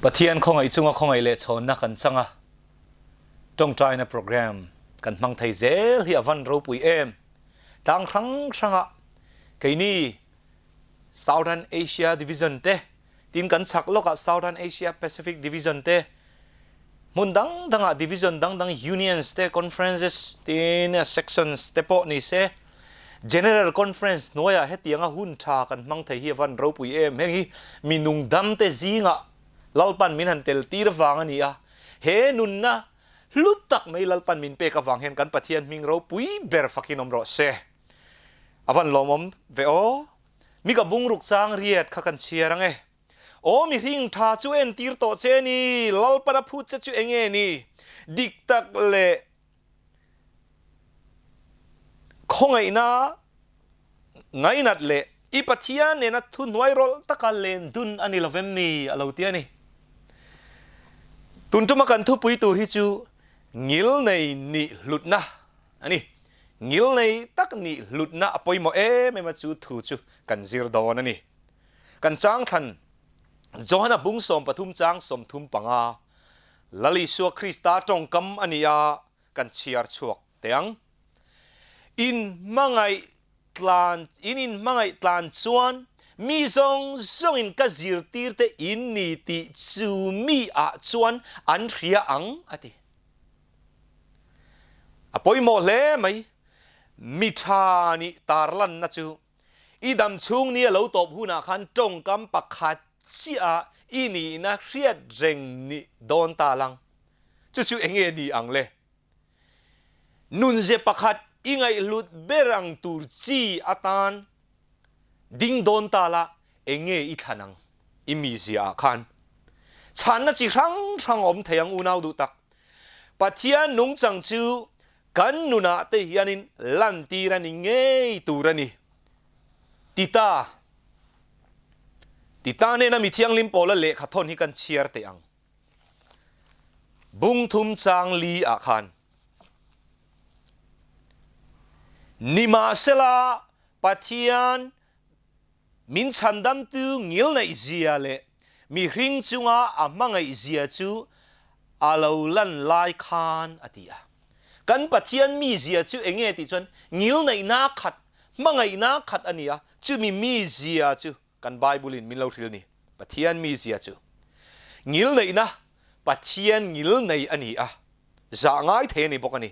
ปะเทียนคงไอจุงคงไอเละชนนักกันจังจงใจในโปรแกรมกันมังไทยเซลเฮียวันรูปุยดังครั้งไกนี่ Southern Asia Division เตทีมกันชักโลก Southern Asia Pacific Division เตมุนดังDivisionดังUnions เต Conferences ทีน Sections เตปนี่เซ General Conference น้อยเฮตียงหุ่นชากันมังไทยเฮียวันรูปุยเฮงมีนุงดำเตจีงลัลปันมินหันเตลตีระวังนี่เฮนุนนะลุตักไม่ลัลปันมินเปกวังเห็นกันปะเทียนมิงเราปุยเบร์ฟักินอมรอเซอวันลมเวโอมีกับบุงรุกจางเรียดข้ากันเชียรังโอ้มีริงท่าจูเอ็นตีร์โตเจนี่ลัลปันพูดจะจูเองนี่ดิกตักเลคงไงนะไงนัดเลอีปะเทียนเนี่ยนะทุนไวรัลตะการเลนดุนอันนี้เราเวมนี่เราเตียนี่ตุนจุมากันทุบปุยตูที่จูงิลในนี่หลุดนะอันนี้งิลในตักนี่หลุดนะปอยโมไม่มาจูถูจูกันซีร์ดอนนี่กันจ้างทันจอห์นบุ้งสมปทุมจ้างสมทุมปังอาลลิชัวคริสตาจงกำอันนี้กันเชียร์ชวกเตียงอินมังไงตลานอินมังไงตลานชวนมีซงอินกจิรตีร์เตอินนี่ติจูมีชวนอันเรียอังอะติอพอยโมเลไหมมิชานิตาร์ลันนะจูอีดำชุงนี่เราตบหูนักขันจงกำปักขัดชีอาอินี่นะเรียดเร่งนี่โดนตาลังจะชูเองนี่อังเลนุนเจปักขัดอิงไงลุดเบรังตูร์จีอาตานดิ้งโดนตาละเองอีทานังอิมิเซียขันฉันน่ะจีครั้งอมเทียงอุณาวดูตักปัจเจียนนุ่งจังชูกันนุนาเตียนินลันตีรันิเงยตูรันิติตาเนี่ยนะมีเทียงลิมโปละเละขัดทนให้กันเชียร์เตียงบุงทุมจางลีอาคารนิมาเซลาปัจเจียนมินชันดัมตูงิลในเซียเลมีหิงจุงอามังไอเซียจูอาลาวลันไลคานอติยากันปะเทียนมีเซียจูเองติจวนงิลในนาขัดมังไงนาขัดอันนี้จูมีเซียจูกันไบเบิลินมินเลาทิลนี่ปะเทียนมีเซียจูงิลในนะปะเทียนงิลในอันนี้จะง่ายเทนี่บอกอันนี้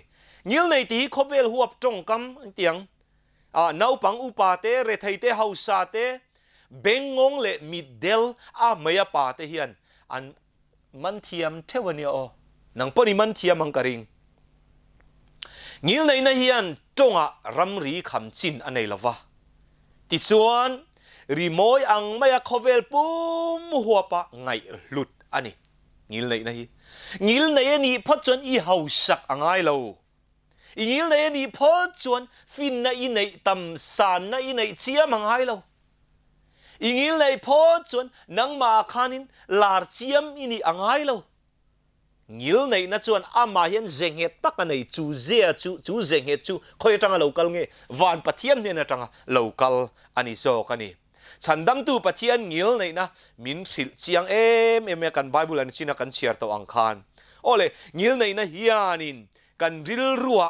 งิลในที่ขบเวลหัวจงกำเตียงนาวปังอุปาเตเรทัยเตเฮาซาเตเบงงงเลมิดเดลไม่ยาปาเตเฮียนอันมันเทียมเทวันนี้นังปนิมันเทียมมังกริงงิลในนะเฮียนจงรำรีคำจินอันไหนละวะติดส่วนรีโมยอังไม่ยาขบเวลปุ้มหัวปะไงหลุดอันนี้งิลในนะฮีงิลในนี่พัดจนอีเฮาสักอังไงเราอีงิลในนี่พอจวนฟินในในตำสานในในเชียมังไงเราอีงิลในพอจวนนังมาขานินลาร์เชียมอินี่อังไงเรางิลในนั่จวนอามาเห็นเจงเฮตักในจูเซียจูเจงเฮจูคอยจังเรากัลเงวันปะเทียนเนี่ยนะจังเรากัลอันนี้โซกันนี่ฉันดำตูปะเทียนงิลในนะมินสิลเชียงกันไบเบิลอันนี้นะกันเชียร์ตัวอังคารโอ้เลยงิลในนะเฮียนินกันริลรัว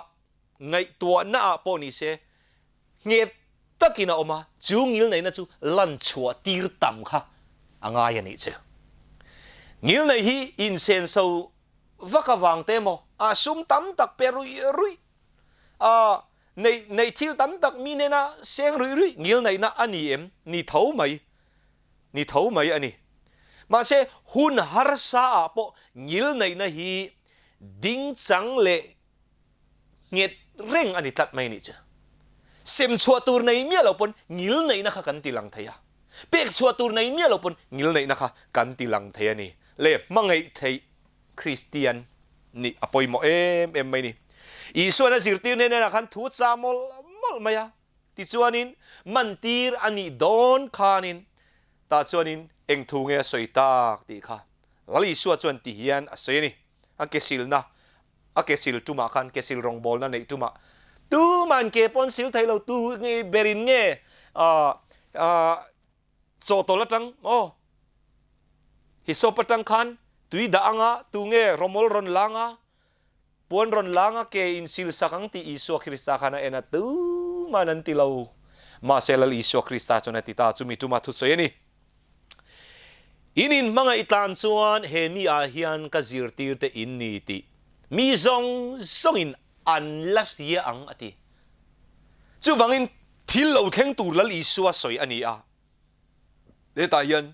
ไงตัวหน้าปนิเสเงียตะกินะออกมาจูงิลในนะจูลันชัวตีร์ต่ำค่ะอ่างายนี่เจ้างิลในฮีอินเซนโซวักวังเตโมซุมตั้มตักเปรุยในทิลตั้มตักมีเนนะเสียงรุยงิลในนะอันนี้นี่เท่าไหมอันนี้มาเสหุ่นฮาร์ซาปองิลในนะฮีดิ้งจังเลเงียเร่งอันนี้ตัดไม่นี่จ้ะเซมชัวตูร์ในเมียเราปนงิลในนะคะกันติลังเทียเป็กชัวตูร์ในเมียเราปนงิลในนะคะกันติลังเทียนี่เล่มังไงเทคริสเตียนนี่อภัยโมไม่นี่อีส่วนนั้นสิร์ตีเนี่ยนะคันทูตจามอลมายาที่ส่วนนี้มันตีร์อันนี้โดนขานินแต่ส่วนนี้เอ็งทุ่งสวยตากตีค่ะแล้วอีส่วนที่เฮียนสวยนี่อันเกสิลนะอาเกสิลตุมาคันเกสิลรองบอลนั่นเองตุมาตูมันเก็บปนสิลไทยเราตูเงยเบรินเงยโจโตละจังโอ้ hi so patang khan tui da anga tu nge romol ron langa puan ron langa ke in sil sakang ti Isu Krista khana ena tu manan ti lo ma selal Isu Krista chona ti ta chumi tuma thu soyani inin mga itlan chuan he mi a hian ka zirtir te in ni ti mi zong in an la ria ang ati chu wangin thil lo thleng tur lal Isu a soi ani a de ta yan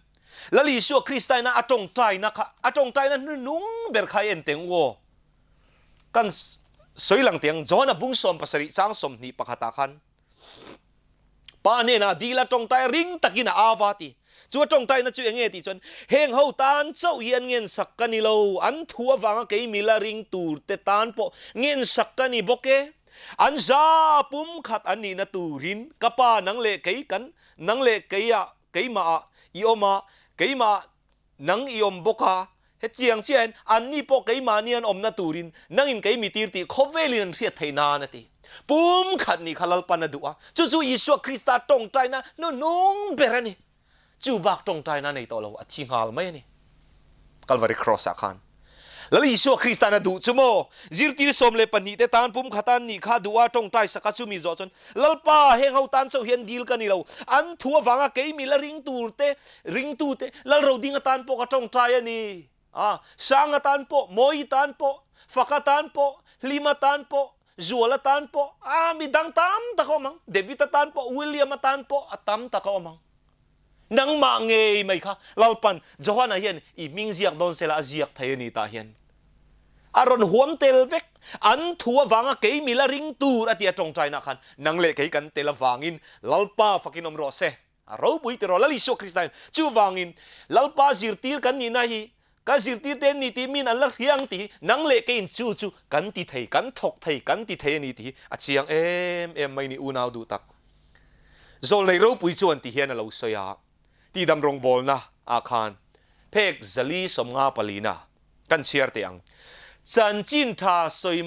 lal Isu Krista na atong trai na nung ber khai en teng wo kan soi lang tiang zona bung som pasari chang som ni pakhata khan pa ne na dila tong tai ring takina awati chu tong tai na chu enge ti chon heng ho tan chau hian ngen sakkani lo an thua wanga ke mila ring tur te tan po ngen sakkani boke an za pum khat ani na turin kapa nang le kei kan nang le keia keima ioma keima nang iom boka he chiang chen an ni po keima nian om na turin nang in keimi tir ti khovelin ria theina na ti pum khat ni khalal pan duwa chu Isu Krista tong tai na no nung berani chu bak tong tai na nei to lo a chingal mai ni Calvary Cross a khan lali Isu Krista na du chumo zirtir som le pani te tan pum khatan ni kha duwa tong tai saka chu mi zo chon lalpa heng ho tan so hian dil ka ni lo an thua wanga ke mi la ring tu te lal ro ding tan po ka tong tai ani sang tan po moi tan po faka tan po lima tan po zuala tan po mi dang tam ta ko mang David tan po William tan po atam ta ko mang nang ma nge mai kha lalpan Johanna hian I ming ziak don sela ziak thai ni ta hian aron huam tel vek an thua wanga ke mila ring tur atia tong trai na khan nang le ke kan tel wangin lalpa fakinom ro se ro bui te ro lali Isu Krista chu wangin lalpa zirtir kan ni na hi ka zirtir ten ni ti min an la hiang ti nang le ke in chu kan ti thei kan thok thei kan ti thei ni ti achiang em mai ni unaw du tak zol nei ro pui chuan ti hian a lo soya ti dam rong bol na a khan phek zali som nga palina kan chiar te ang chan chin tha soi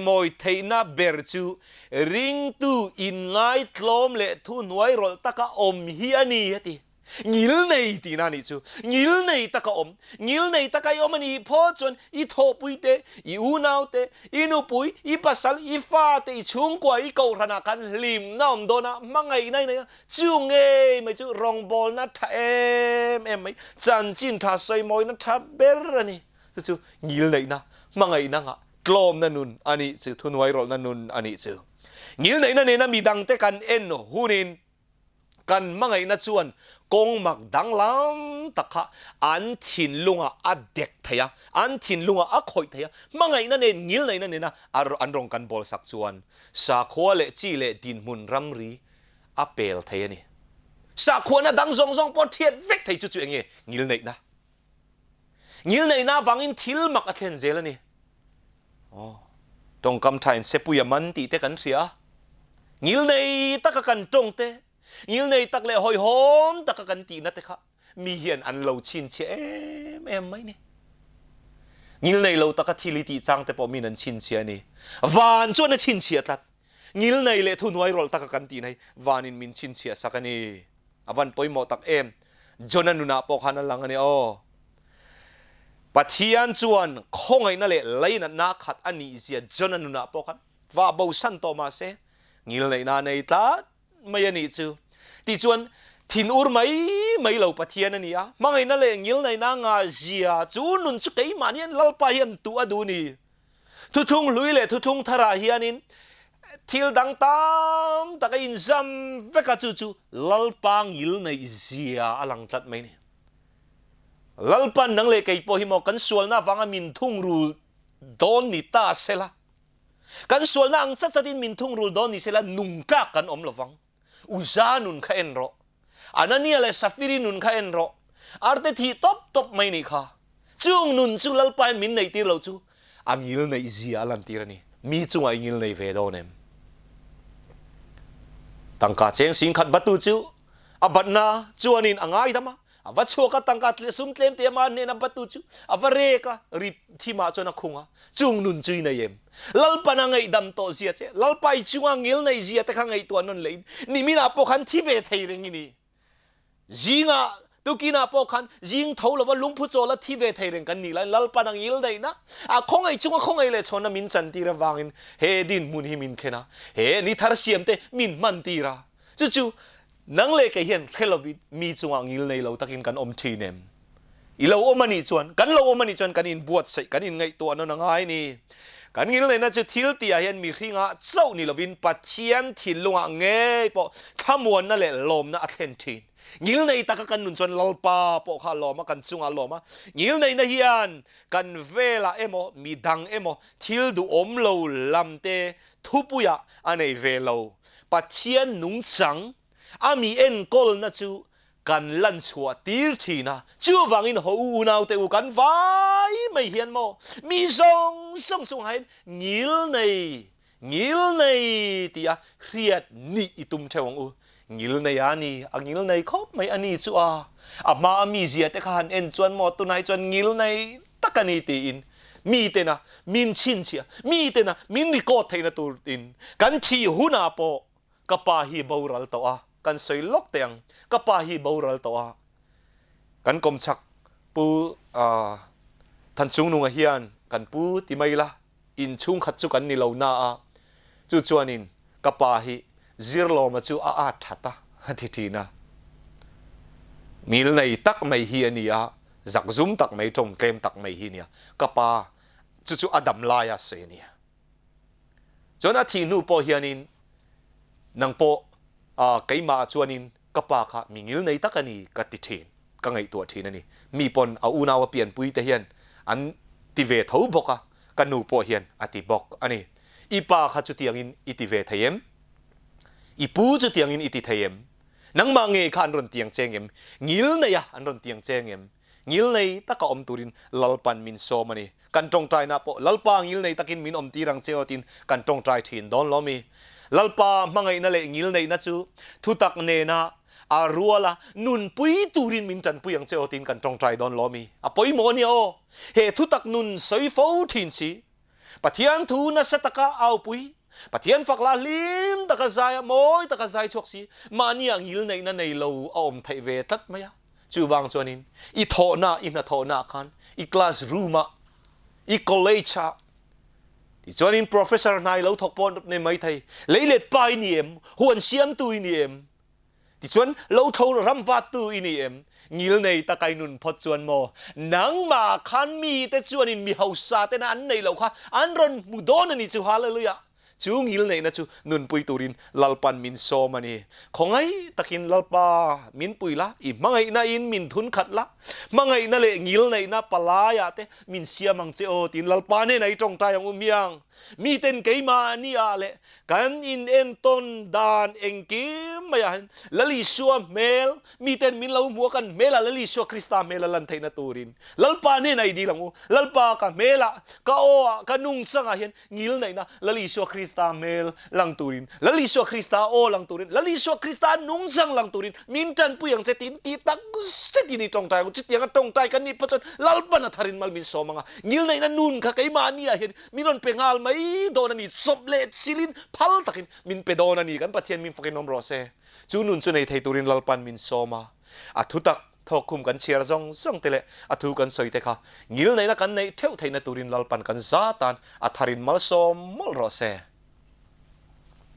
moi thei na ber chu ring tu in ngai thlom le thu nuai rol taka om hi ani ati ngil nei ti na ni chu ngil nei taka om ngil nei taka om ani pho chon I tho pui te I u nau te inu pui I pasal I fa te I chung kwa I kau rana kan lim na om do na mangai nai nai chu nge mai chu rong bol na tha em mai chan chin tha soi moi na tha ber ani chu ngil nei na mangai na nga tlom na nun ani chu thunwai rol na nun ani chu ngil nei na ne na mi dang te kan en no hunin kan mangai na chuan kong mak dang lam takha an thin lunga adek thaya an thin lunga a khoi thaya mangai na ne ngil nei na ne na an rong kan bol sak chuan sa khwa le chi le din mun ramri a pel thaya ni sa khwa na dang zong po thiet vek thei chu enge ngil nei na wangin thil mak a thlen zel ani tong kam thain sepuya man ti te kan ria ngil nei taka kan tong te ngil nei tak le hoi hom tak kan ti na te kha mi hian an lo chin che em mai ni ngil nei lo taka thili ti chang te po min an chin che ani van chu na chin che tat ngil nei le thu nuai rol taka kan ti nei vanin min chin che sakani avan poimo tak em jonan nuna po khana lang ani pathian chuan khongai na le leina na khat ani zia jonan nuna po khan wa bo san to ma se ngil nei na nei ta mai ani chu ti chuan thin ur mai lo pathian ani a mangai na le ngil nei na nga zia chu nun chu kei manian lalpa hian tu adu ni thu thung lui le thu thung thara hianin thil dang tam taka in zam veka chu lalpa ngil nei zia alang tlat mai ni lalpan nang le kei po hi mo kan sual na wanga min thung rul don ni ta sela kan sual na ang chatin min thung rul don ni sela nungka kan om lovang uza nun kha enro anania le safiri nun kha enro arte thi top mai ni kha chung nun chu lalpan min nei tir lo chu angil nei zia lan tirani mi chunga ingil nei ve do nem tangka cheng sing khat batu chu abatna chuanin angai dama avacho ka tangkat le sum tlem te man ne na batu chu avare ka rip thima chona khunga chung nun chui na yem lalpa na ngai dam to zia che lalpai chunga ngil nei zia te kha ngai to non lein ni mina po khan thi ve thei reng ni zinga ตุกินาปอคันยิงเท่าแล้วว่าลุงผู้โจละที่เวทเรื่องกันนี่แล้วลปานังยิลได้นะคงไอจุงคงไอเลยชนมินสันตีระวังเฮดินมุนหิมินเคนะเฮนี่ทาร์เซียมเตมินมันตีระจู่ๆนังเล็กเห็นเคลวิดมีจุงยิลในเราตะกินกันทีเนมอีเราอมันนี่ชวนกันเราอมันนี่ชวนกันอินบวชใส่กันอินไงตัวนั่นนังไงนี่กันยิลในน่าจะทิลตีเห็นมีขิงอ่ะเจ้านี่เราวินปัจเจียนทิลลงอ่ะเงยปอขมวนนั่นแหละลมนะอัเทนทีนยิลในตะกันนุนจนลลปาปอข้าลมกันจุงอ่ะลมยิลในนะเฮียนกันเวลาเอโมมีดังเอโมทิลดูอมโลลำเตทุปุยะอันในเวโลปัจเจียนนุ่งจังอามีเอ็นกอลนะจูกันลันชัวตีร์ทีนะจู่วังอินหูนาวเตอุกันไว้ไม่เห็นโมมีส่งจงให้งิลในที่อะเครียดนี่อิตุมเทวงอูงิลในอันนี้งิลในครบไม่อันนี้ชัวมามีเสียแต่ขันเอ็นจวนหมดตัวไหนจวนงิลในตะกันนี่ตีอินมีเตนะมินชินเชียมีเตนะมินริโกเทนะตัวอินกันที่หูนาโปกับปาฮีบารัลตัวกันสวยล็อกเตียงกับปาฮีบารัลตัวกันกลมชักปูทันจุงนุงเฮียนกันปูที่ไม่ละอินชุงขัดจุกันนี่เราหน้าจู่จวนอินกับปาฮีซิร์โลมาจู่อาทัตตาทีนะมีในตักไม่เฮียนี่จักซุ่มตักไม่ตรงเกมตักไม่เฮียนี่กับปาจู่อดัมลายเสนียจนอาทินูปอเฮียนินนังปอไกมาจวนินกับปาค่ะมีงิลในตักนี่กัติทินก็ไงตัวทีนั่นนี่มีปนเอาอุณาวเปลี่ยนปุยเทียนอันติเวทเอาบอกกันนูปอเฮียนอติบอกอันนี้อีปาค่ะจุดที่ยังอิติเวทเทียมอีปูจุดที่ยังอิติเทียมนังมาเงยขันรอนเตียงเจงเอ็มงิลในอันรอนเตียงเจงเอ็มงิลในตักอมตุรินลลปันมินโซมันนี่กันตรงใจนะปอลลปางิลในตักินมินอมตีรังเจอตินกันตรงใจทินดอนล้อมีลลปามังไงนั่นแหละงิลในนะจูทุตักเนนะอารัวละนุนปุยตูรินมินจันปุยยังเจอตินกันตรงใจดอนล้อมีปุยโมนี่โอเฮทุตักนุนสวยฟูทินสิปะเทียนทูนัสตะกะเอาปุยปะเทียนฝักลาลิมตะกะใจมอยตะกะใจชกสิมานี่ยังงิลในนั่นในเราเอาอมไทเวทัดไหมอะจูวางจวนินอีโทนาอินโทนาคันอีคลาสรูมาอีคอลเลจาที่จวนิน professor นายเราทกปอนในไม่ไทยเลยเล็ดไปนี่เอ็มหวนเสียมตุยนี่เอ็มที่จวนเราทงรำวัดตุยนี่เอ็มงิลในตะไกนุนพอจวนโมนังมาคันมีแต่จวนินมีเฮาซาแต่นั้นในเราค่ะอันรอนมุดอนนี่จูฮาเลยอะจูงิลในนะจูนุนปุยตูรินลลปันมินโซมันนี่ของไอ้ตะกินลลปามินปุยละอีมังไอ้น่าอินมินทุนขัดละมังไอ้นั่นเลยงิลในน่าปลายะเตมินเสียมังเจโอตินลลปาเนี่ยในจงใจอย่างอุ้มยังมีเต็นเกยมานี่อะไรกันอินเอ็นต้นดานเองกิมไม่ยันลลิชัวเมลมีเต็นมินเราหัวกันเมลลลิชัวคริสตาเมลลันเทนตูรินลลปาเนี่ยในดีหลังอูลลปากับเมลกะโอกันุงสังอาเห็นงิลในนะลลิชัวคริสตาเมลลังตูรินลลิชัวคริสตาโอลังตูรินลลิชัวคริสตานุงสังลังตูรินมินจันปุยังเซตินตีตักเซตินี่จงใจกูจิตยังจงใจกันนี่พะจนลลปานะทารินมัลมินโซมังงิลในนั้นนุนค่ะเกยมานี่เห็นมินนเปงาลไม่โดนนี่ศพเละซิลินพัลตักินมินเปโดนนี่กันปะเทียนมินฟักนอมโรเซจูนุนจุนในไทยตูรินลลปันมินโซมาอัทุตักทอคุมกันเชียร์ซงเตเลอัทุกันสอยเตค่ะงิลในนักกันในเท่าไทยนตูรินลลปันกันซาตันอัทารินมัลโซมอลโรเซ